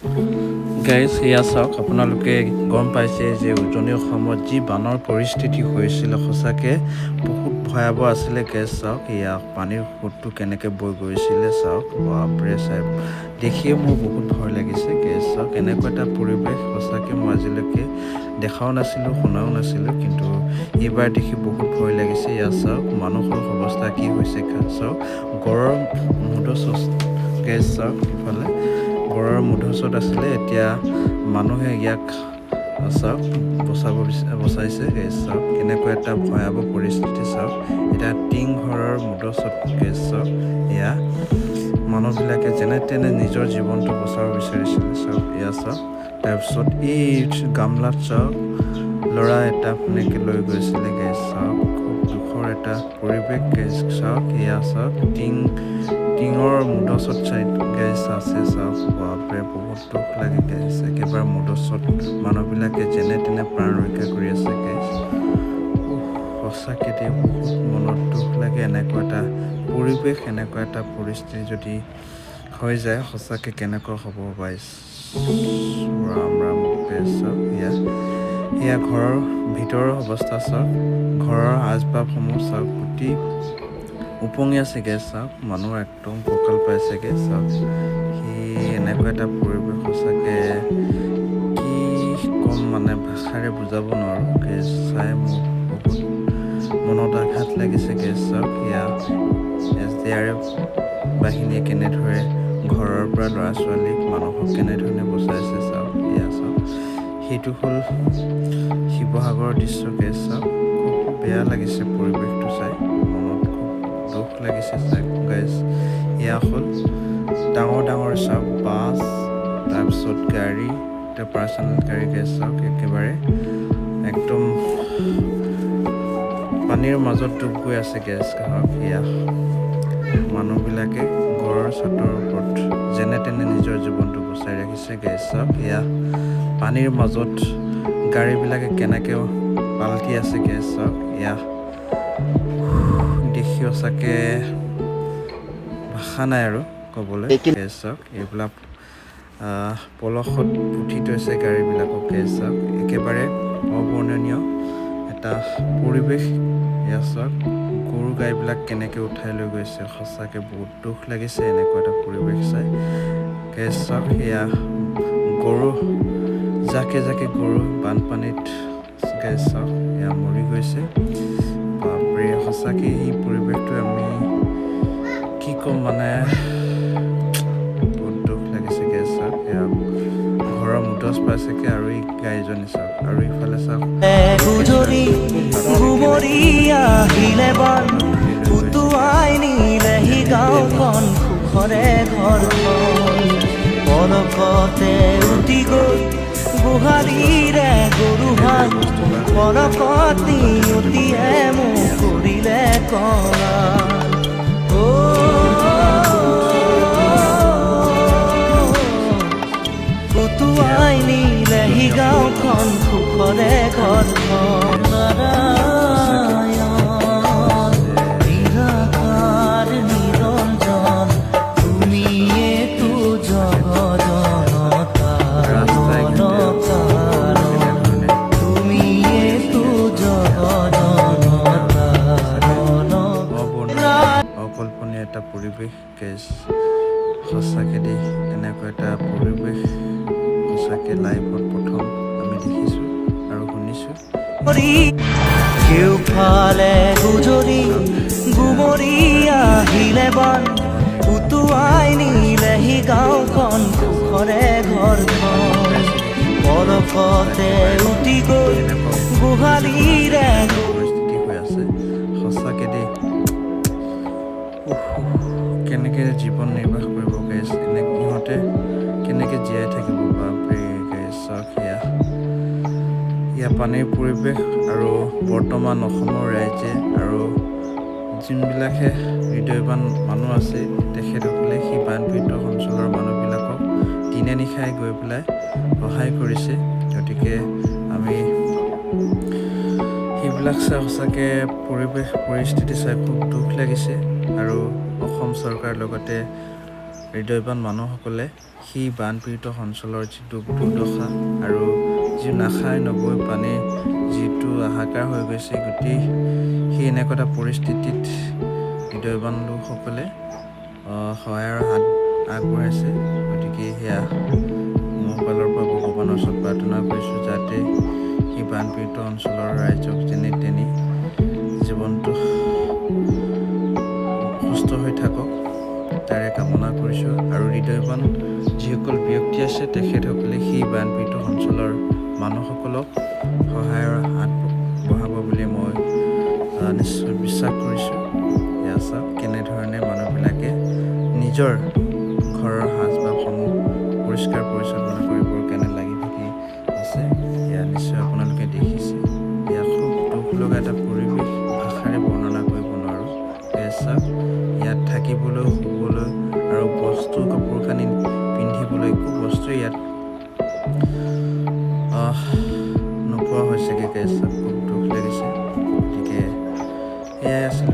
Guys এয়া চাওক, আপোনালোকে গম পাইছে যে উজনি অসমত যি বানৰ পৰিস্থিতি হৈছিলে সঁচাকৈ বহুত ভয়াৱহ আছিলে। গাইজ চাওক, এয়া পানীৰ সোঁতটো কেনেকৈ বৈ গৈছিলে চাওক, বাপৰে চাওক, দেখিয়ে মোৰ বহুত ভয় লাগিছে। গাইজ চাওক, এনেকুৱা এটা পৰিৱেশ সঁচাকৈ মই আজিলৈকে দেখাও নাছিলোঁ, শুনাও নাছিলোঁ, কিন্তু এইবাৰ দেখি বহুত ভয় লাগিছে। এয়া চাওক, মানুহৰ অৱস্থা কি হৈছে চাওক, গড়ৰ মুধচচ। গাইজ চাওক, ইফালে গড়ৰ মুধচত আছিলে, এতিয়া মানুহে ইয়াক চাওক বচাইছে। গাইজ চাওক, কেনেকুৱা এটা ভয়াৱহ পৰিস্থিতি চাওক, এতিয়া টিং ঘৰৰ মুধচত। গাইজ চাওক, এয়া মানুহবিলাকে যেনে তেনে নিজৰ জীৱনটো বচাব বিচাৰিছিলে। চাওক, এয়া চাওক, তাৰপিছত এই গামলাত চাওক ল'ৰা এটা এনেকৈ লৈ গৈছিলে। গাইজ চাওক, খুব দুখৰ এটা পৰিৱেশ। গাইজ চাওক, এয়া চাওক, টিঙৰ মুধচত গাইজ আছে চাওক, বাপৰে বহুত দুখ লাগে। গাইজ একেবাৰে মুধচত মানুহবিলাকে যেনে তেনে প্ৰাণ ৰক্ষা কৰি আছে। গাইজ সঁচাকৈ দেই, বহুত মনত দুখ লাগে। এনেকুৱা এটা পৰিৱেশ, এনেকুৱা এটা পৰিস্থিতি যদি হৈ যায়, সঁচাকৈ কেনেকুৱা হ'ব। গাইজ ৰাম ৰাম। গাইজ চাওক, এয়া ঘৰৰ ভিতৰৰ অৱস্থা চাওক, ঘৰৰ আচবাবসমূহ চাওক, গোটেই উপঙি আছে। গাইজ চাওক, মানুহ একদম কঁকাল পাইছে। গাইজ চাওক, এনেকুৱা এটা পৰিৱেশ সঁচাকৈ কি ক'ম, মানে ভাষাৰে বুজাব নোৱাৰোঁ। গাইজ চাই মোৰ বহুত মনত আঘাত লাগিছে। গাইজ চাওক, এয়া SDRF বাহিনীয়ে কেনেদৰে ঘৰৰ পৰা ল'ৰা ছোৱালীক মানুহক কেনেধৰণে বচাইছে চাওক। এয়া চাওক, সেইটো হ'ল শিৱসাগৰৰ দৃশ্য। গাইজ চাওক, খুব বেয়া লাগিছে পৰিৱেশটো চাই, মনত খুব দুখ লাগিছে চাই। গাইজ এয়া হ'ল ডাঙৰ ডাঙৰ চাওক বাছ, তাৰপিছত গাড়ী, এটা পাৰ্চনেল গাড়ী। গাইজ চাওক, একেবাৰে একদম পানীৰ মাজত ডুব গৈ আছে। গাইজ চাওক, এয়া মানুহবিলাকে ঘৰৰ ছাদৰ ওপৰত যেনে তেনে নিজৰ জীৱনটো বচাই ৰাখিছে। গাইজ চাওক, এয়া পানীৰ মাজত গাড়ীবিলাকে কেনেকৈ পাল্টি আছে। গাইজ চাওক, এয়া দেখি সঁচাকৈ ভাষা নাই আৰু ক'বলৈ। গাইজ চাওক, এইবিলাক পলসত পুতি থৈছে গাড়ীবিলাকক। গাইজ চাওক, একেবাৰে অবৰ্ণনীয় এটা পৰিৱেশ। এয়া চাওক, গৰু গাইবিলাক কেনেকৈ উঠাই লৈ গৈছে, সঁচাকৈ বহুত দুখ লাগিছে এনেকুৱা এটা পৰিৱেশ চাই। গাইজ চাওক, এয়া গৰু জাকে জাকে গৰু বানপানীত। গাইজ চাওক, এয়া মৰি গৈছে। বাপৰে, সঁচাকৈ এই পৰিৱেশটো আমি কি ক'ম, মানে বহুত দুখ লাগিছে। গাইজ চাওক, এয়া ঘৰৰ মুধচ পাইছেগে, আৰু এই গাড়ীজনী চাওক, আৰু ইফালে চাওক গাঁওখন সুখৰে ঘৰখন পলকতে উটি গৈ গোহালিৰে গৰুহাল, পলকতি উটিয়ে মোক কৰিলে কলা। উটুৱাই নিলেহি গাঁওখন সুখৰে ঘৰখন। নিৰাকাৰ নিৰঞ্জন তুমিয়েতো জগজনতাৰ তুমিয়েতো জগজনতাৰ। অকল্পনীয় এটা পৰিৱেশ। গাইজ সঁচাকৈ দেই, এনেকুৱা এটা পৰিৱেশ সঁচাকৈ লাইফত প্ৰথম আমি দেখিছোঁ আৰু শুনিছোঁ। কেউফালে গুজৰি গুমৰি আহিলে বান, উটুৱাই নিলেহি গাঁওখন সুখৰে ঘৰখন পলকতে উটি গৈ গোহালিৰে। পৰিস্থিতি হৈ আছে সঁচাকৈ দেই। কেনেকৈ জীৱন নিৰ্বাহ কৰিব। গাইজ ইহঁতে কেনেকৈ জীয়াই থাকিব। বাপৰে। গাইজ চাওক, এয়া পানীৰ পৰিৱেশ, আৰু বৰ্তমান অসমৰ ৰাইজে আৰু যোনবিলাকে হৃদয়ৱান মানুহ আছে, তেখেতসকলে সেই বানপীড়িত অঞ্চলৰ মানুহবিলাকক দিনে নিশাই গৈ পেলাই সহায় কৰিছে। গতিকে আমি সেইবিলাক চাই সঁচাকৈ পৰিৱেশ পৰিস্থিতি চাই খুব দুখ লাগিছে। আৰু অসম চৰকাৰৰ লগতে হৃদয়বান মানুহসকলে সেই বানপীড়িত অঞ্চলৰ যিটো দুৰ্দশা আৰু যি নাখাই নবৈ পানীৰ যিটো হাহাকাৰ হৈ গৈছে গোটেই সেই এনেকুৱা এটা পৰিস্থিতিত হৃদয়বান লোকসকলে সহায়ৰ হাত আগবঢ়াইছে। গতিকে সেয়া মোৰ ফালৰ পৰা ভগৱানৰ ওচৰত প্ৰাৰ্থনা কৰিছোঁ যাতে সেই বানপীড়িত অঞ্চলৰ ৰাইজক যেনে তেনে জীৱনটো সুস্থ হৈ থাকক তাৰে কামনা কৰিছোঁ। আৰু হৃদয়বান যিসকল ব্যক্তি আছে তেখেতসকলে সেই বানপীড়িত অঞ্চলৰ মানুহসকলক সহায়ৰ হাত বঢ়াব বুলি মই নিশ্চয় বিশ্বাস কৰিছোঁ। এয়া চাওক কেনেধৰণে মানুহবিলাকে নিজৰ ঘৰৰ সাজবাবসমূহ পৰিষ্কাৰ পৰিচ্ছন্ন কৰিবৰ কাৰণে লাগি থাকি আছে। এয়া নিশ্চয় আপোনালোকে দেখিছে। এয়া খুব দুখ লগা এটা পৰিৱেশ, ভাষাৰে বৰ্ণনা কৰিব নোৱাৰোঁ। এয়া চাওক ইয়াত থাকিবলৈ, শুবলৈ আৰু বস্তু কাপোৰ কানি পিন্ধিবলৈ একো বস্তুৱেই ইয়াত নোপোৱা হৈছেগৈ। চাওক খুব দুখ লাগিছে। গতিকে এয়াই আছিল